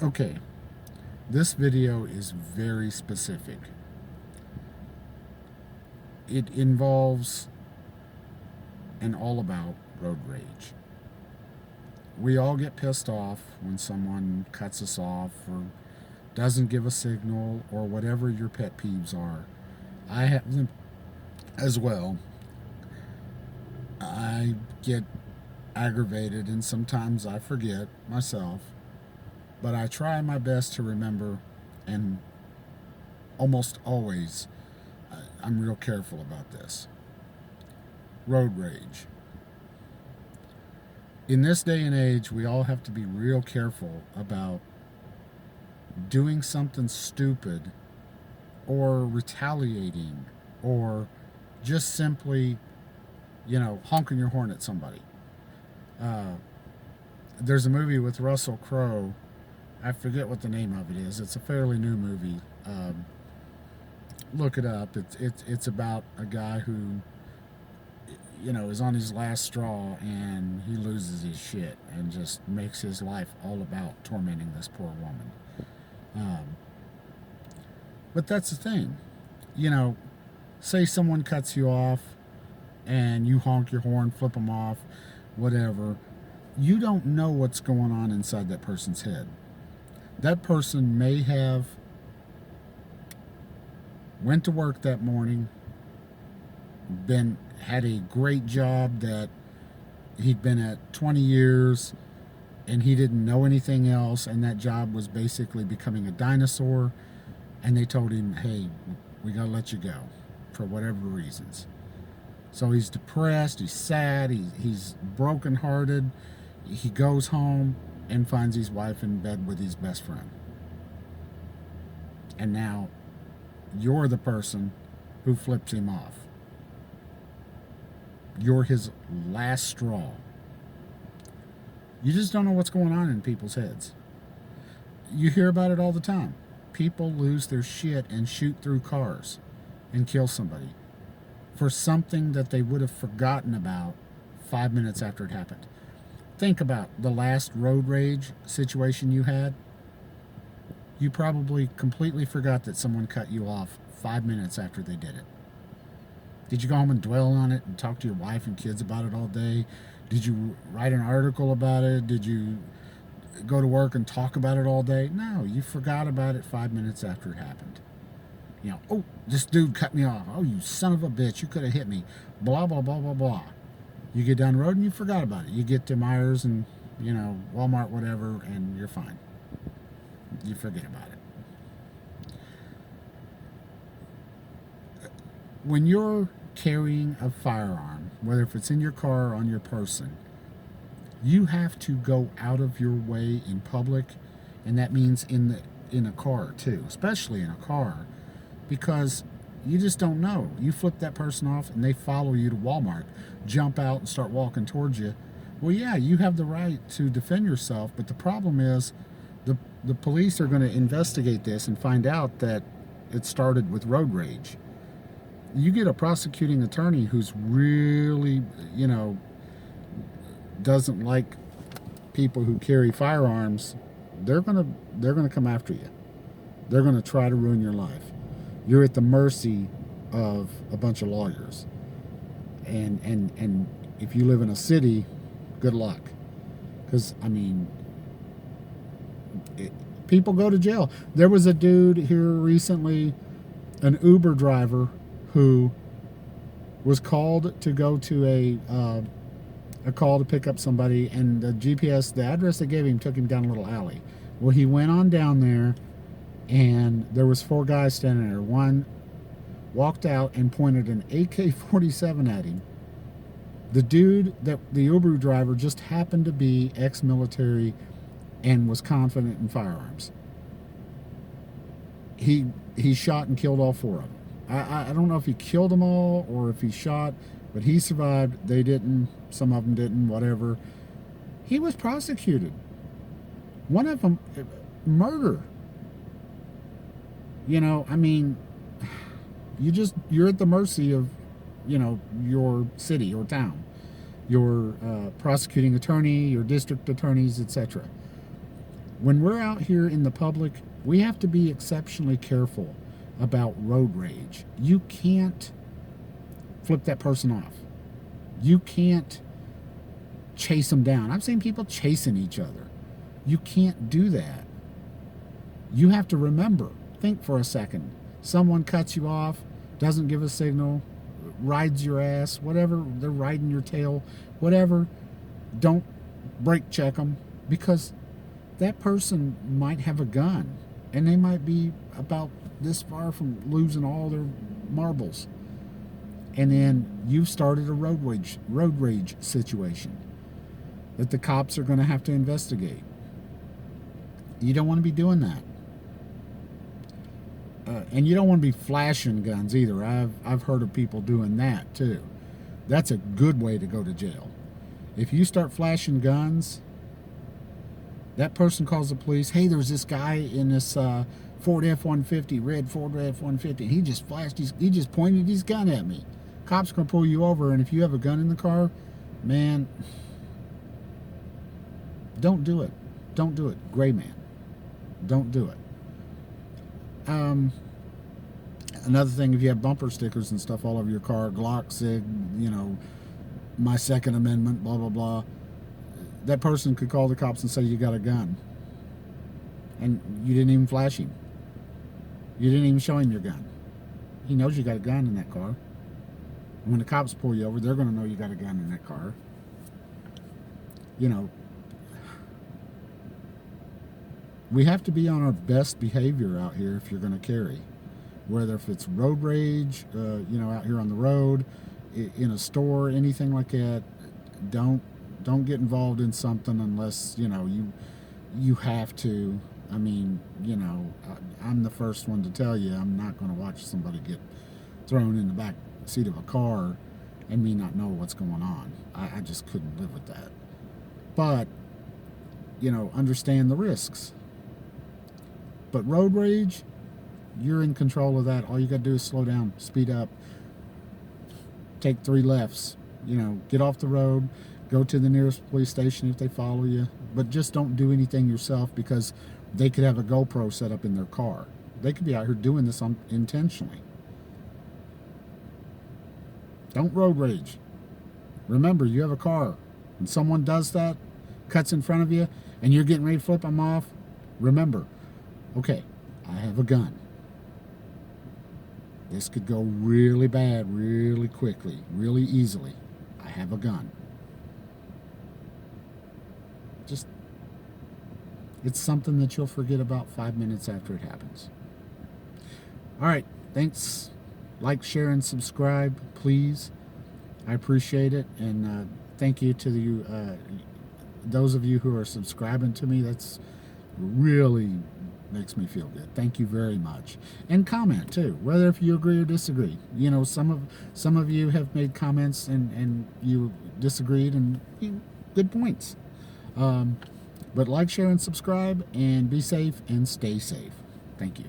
Okay, this video is very specific. It involves and all about road rage. We all get pissed off when someone cuts us off or doesn't give a signal or whatever your pet peeves are. I have them as well. I get aggravated and sometimes I forget myself, but I try my best to remember, and almost always I'm real careful about this. Road rage. In this day and age, we all have to be real careful about doing something stupid or retaliating or just simply, honking your horn at somebody. Uh, there's a movie with Russell Crowe. I forget what the name of it is. It's a fairly new movie. Look it up. It's about a guy who is on his last straw and he loses his shit and just makes his life all about tormenting this poor woman. Um, but that's the thing. You know, say someone cuts you off and you honk your horn, flip them off, whatever. You don't know what's going on inside that person's head. That person may have went to work that morning, had a great job that he'd been at 20 years, and he didn't know anything else, and that job was basically becoming a dinosaur, and they told him, hey, we gotta let you go for whatever reasons. So he's depressed, he's sad, he's brokenhearted. He goes home and finds his wife in bed with his best friend. And now you're the person who flips him off. You're his last straw. You just don't know what's going on in people's heads. You hear about it all the time. People lose their shit and shoot through cars and kill somebody for something that they would have forgotten about 5 minutes after it happened. Think about the last road rage situation you had. You probably completely forgot that someone cut you off 5 minutes after they did it. Did you go home and dwell on it and talk to your wife and kids about it all day? Did you write an article about it? Did you go to work and talk about it all day? No, you forgot about it 5 minutes after it happened. Oh, this dude cut me off. Oh, you son of a bitch, you could have hit me. Blah, blah, blah, blah, blah. You get down the road and you forgot about it. You get to Myers and, Walmart, whatever, and you're fine. You forget about it. When you're carrying a firearm, whether if it's in your car or on your person, you have to go out of your way in public, and that means in a car too, especially in a car, because you just don't know. You flip that person off and they follow you to Walmart, jump out and start walking towards you. Well, yeah, you have the right to defend yourself, but the problem is the police are going to investigate this and find out that it started with road rage. You get a prosecuting attorney who's really, doesn't like people who carry firearms. They're gonna come after you. They're gonna try to ruin your life. You're at the mercy of a bunch of lawyers. And if you live in a city, good luck. Because people go to jail. There was a dude here recently, an Uber driver, who was called to go to a call to pick up somebody, and the address they gave him took him down a little alley. Well, he went on down there, and there was 4 guys standing there. One walked out and pointed an AK-47 at him. The dude, that the Uber driver, just happened to be ex-military and was confident in firearms. He shot and killed all 4 of them. I don't know if he killed them all or if he shot, but he survived. They didn't. Some of them didn't, whatever. He was prosecuted. One of them, murder. You're at the mercy of, your city or town, your prosecuting attorney, your district attorneys, etc. When we're out here in the public, we have to be exceptionally careful about road rage. You can't flip that person off. You can't chase them down. I've seen people chasing each other. You can't do that. You have to remember, think for a second. Someone cuts you off, doesn't give a signal, rides your ass, whatever, they're riding your tail, whatever. Don't brake check them, because that person might have a gun and they might be about this far from losing all their marbles. And then you've started a road rage situation that the cops are going to have to investigate. You don't want to be doing that. And you don't want to be flashing guns either. I've heard of people doing that too. That's a good way to go to jail. If you start flashing guns, that person calls the police. Hey, there's this guy in this Ford F-150, red Ford F-150. And he just flashed, he just pointed his gun at me. Cops are going to pull you over, and if you have a gun in the car, man, don't do it. Don't do it. Gray man. Don't do it. Another thing, if you have bumper stickers and stuff all over your car, Glock, SIG, my Second Amendment, blah, blah, blah, that person could call the cops and say you got a gun. And you didn't even flash him. You didn't even show him your gun. He knows you got a gun in that car. And when the cops pull you over, they're going to know you got a gun in that car. We have to be on our best behavior out here if you're going to carry. Whether if it's road rage, out here on the road, in a store, anything like that, don't get involved in something unless, you have to. I mean, I'm the first one to tell you I'm not going to watch somebody get thrown in the back seat of a car and me not know what's going on. I just couldn't live with that. But, understand the risks. But road rage, you're in control of that. All you got to do is slow down, speed up, take 3 lefts, get off the road, go to the nearest police station if they follow you. But just don't do anything yourself, because they could have a GoPro set up in their car. They could be out here doing this intentionally. Don't road rage. Remember, you have a car. When someone does that, cuts in front of you, and you're getting ready to flip them off, remember, okay, I have a gun. This could go really bad, really quickly, really easily. I have a gun. It's something that you'll forget about 5 minutes after it happens. All right, thanks. Like, share, and subscribe, please. I appreciate it, and thank you to those of you who are subscribing to me. That's really makes me feel good. Thank you very much. And comment too, whether if you agree or disagree. Some of you have made comments and you disagreed, and good points. But like, share, and subscribe, and be safe and stay safe. Thank you.